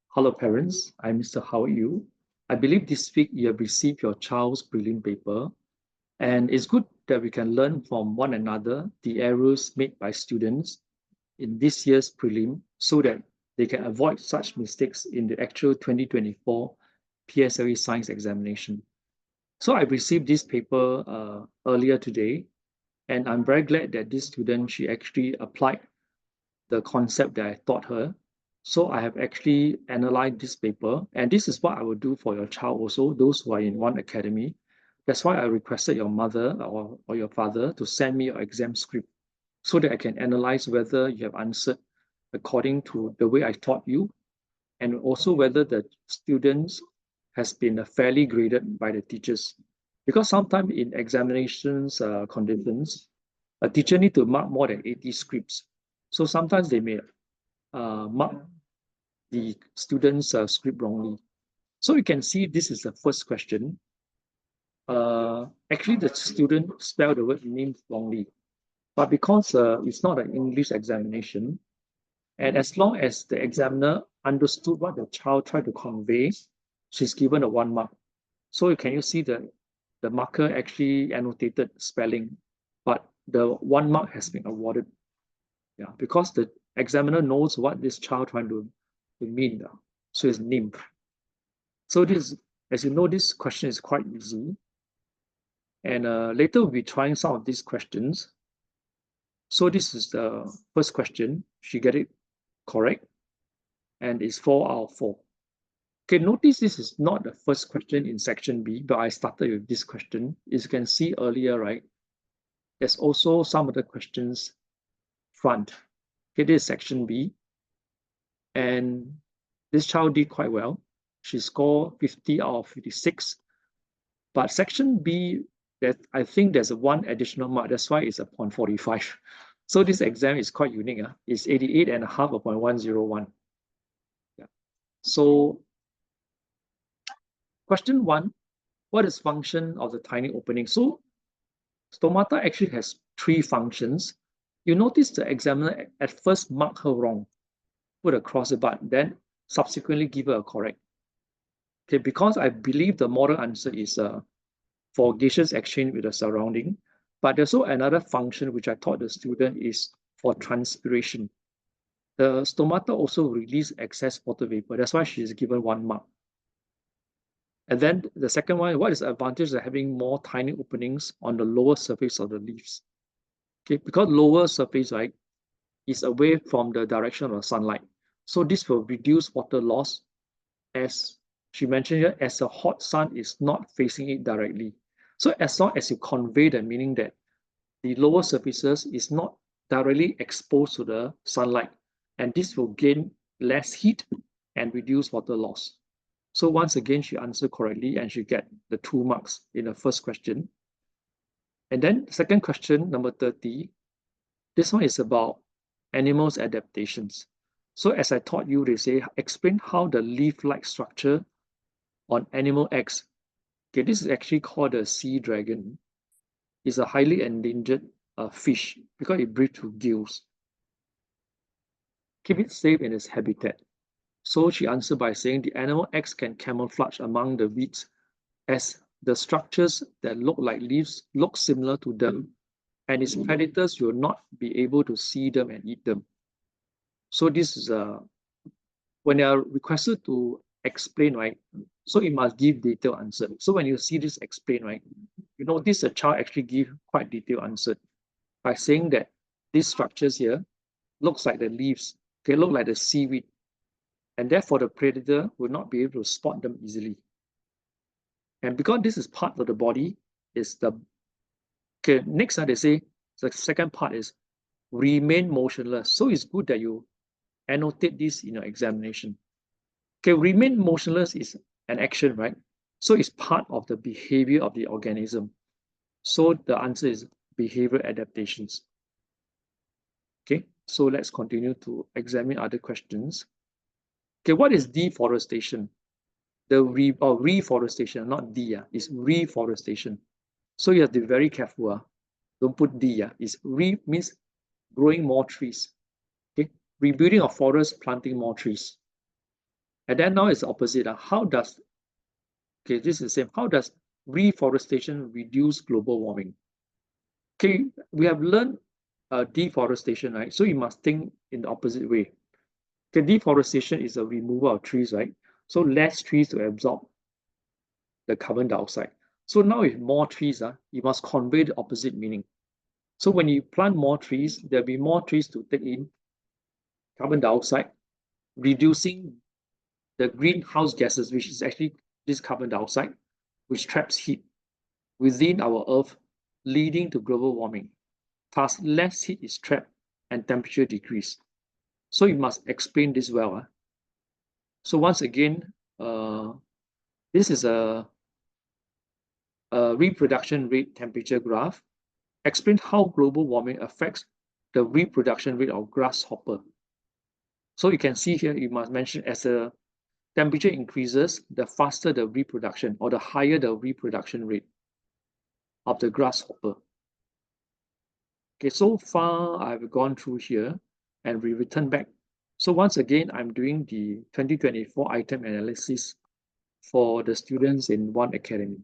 Hello parents, I'm Mr. How are you? I believe this week you have received your child's prelim paper, and it's good that we can learn from one another the errors made by students in this year's prelim so that they can avoid such mistakes in the actual 2024 PSLE science examination. So I received this paper earlier today, and I'm very glad that this student, she actually applied the concept that I taught her. So I have actually analyzed this paper, and this is what I will do for your child also, those who are in one academy. That's why I requested your mother or your father to send me your exam script so that I can analyze whether you have answered according to the way I taught you, and also whether the students has been fairly graded by the teachers. Because sometimes in examinations conditions, a teacher need to mark more than 80 scripts. So sometimes they may mark the student's script wrongly. So you can see this is the first question. Actually, the student spelled the word name wrongly, but because it's not an English examination, and as long as the examiner understood what the child tried to convey, she's given a 1 mark. So can you see the marker actually annotated spelling, but the 1 mark has been awarded. Yeah, because the examiner knows what this child trying to mean. So it's name. So this, as you know, this question is quite easy. And later we'll be trying some of these questions. So this is the first question. She get it correct. And it's 4 out of 4. Okay, notice this is not the first question in section B, but I started with this question. As you can see earlier, right? There's also some other questions front. Okay, this is section B. And this child did quite well. She scored 50 out of 56. But section B, that I think there's one additional mark. That's why it's a 0.45. So this exam is quite unique. It's 88.5 upon 101. Yeah. So question 1, what is function of the tiny opening? So stomata actually has 3 functions. You notice the examiner at first marked her wrong, put a cross, but then subsequently give her a correct. Okay, because I believe the model answer is for gaseous exchange with the surrounding. But there's also another function which I taught the student is for transpiration. The stomata also release excess water vapor. That's why she is given 1 mark. And then the second one, what is the advantage of having more tiny openings on the lower surface of the leaves? Okay, because lower surface, right, is away from the direction of the sunlight. So this will reduce water loss, as she mentioned here, as the hot sun is not facing it directly. So as long as you convey the meaning that the lower surfaces is not directly exposed to the sunlight, and this will gain less heat and reduce water loss. So once again, she answered correctly and she get the 2 marks in the first question. And then second question, number 30, this one is about animals' adaptations. So as I taught you, they say, explain how the leaf-like structure on animal X. Okay, this is actually called a sea dragon. It's a highly endangered fish because it breathes through gills. Keep it safe in its habitat. So she answered by saying the animal X can camouflage among the weeds as the structures that look like leaves look similar to them, and its predators will not be able to see them and eat them. So this is when they are requested to explain, right? So it must give detailed answer. So when you see this explain, right, you notice the child actually give quite detailed answer by saying that these structures here looks like the leaves, they look like the seaweed, and therefore the predator will not be able to spot them easily. And because this is part of the body, is the okay. Next, they say the second part is remain motionless. So it's good that you annotate this in your examination. Okay, remain motionless is an action, right? So it's part of the behavior of the organism. So the answer is behavior adaptations. Okay, so let's continue to examine other questions. Okay, what is deforestation? The reforestation, not D, is reforestation. So you have to be very careful. Don't put D. It's means growing more trees. Okay, rebuilding a forest, planting more trees. And then now it's the opposite. How does, okay, this is the same. How does reforestation reduce global warming? Okay, we have learned deforestation, right? So you must think in the opposite way. Okay, deforestation is a removal of trees, right? So less trees to absorb the carbon dioxide. So now with more trees, you must convey the opposite meaning. So when you plant more trees, there'll be more trees to take in carbon dioxide, reducing the greenhouse gases, which is actually this carbon dioxide, which traps heat within our Earth, leading to global warming. Thus, less heat is trapped and temperature decrease. So you must explain this well. So once again, this is a reproduction rate temperature graph. Explain how global warming affects the reproduction rate of grasshopper. So you can see here, you must mention as the temperature increases, the faster the reproduction or the higher the reproduction rate of the grasshopper. Okay, so far I've gone through here and we return back. So once again, I'm doing the 2024 item analysis for the students in One Academy.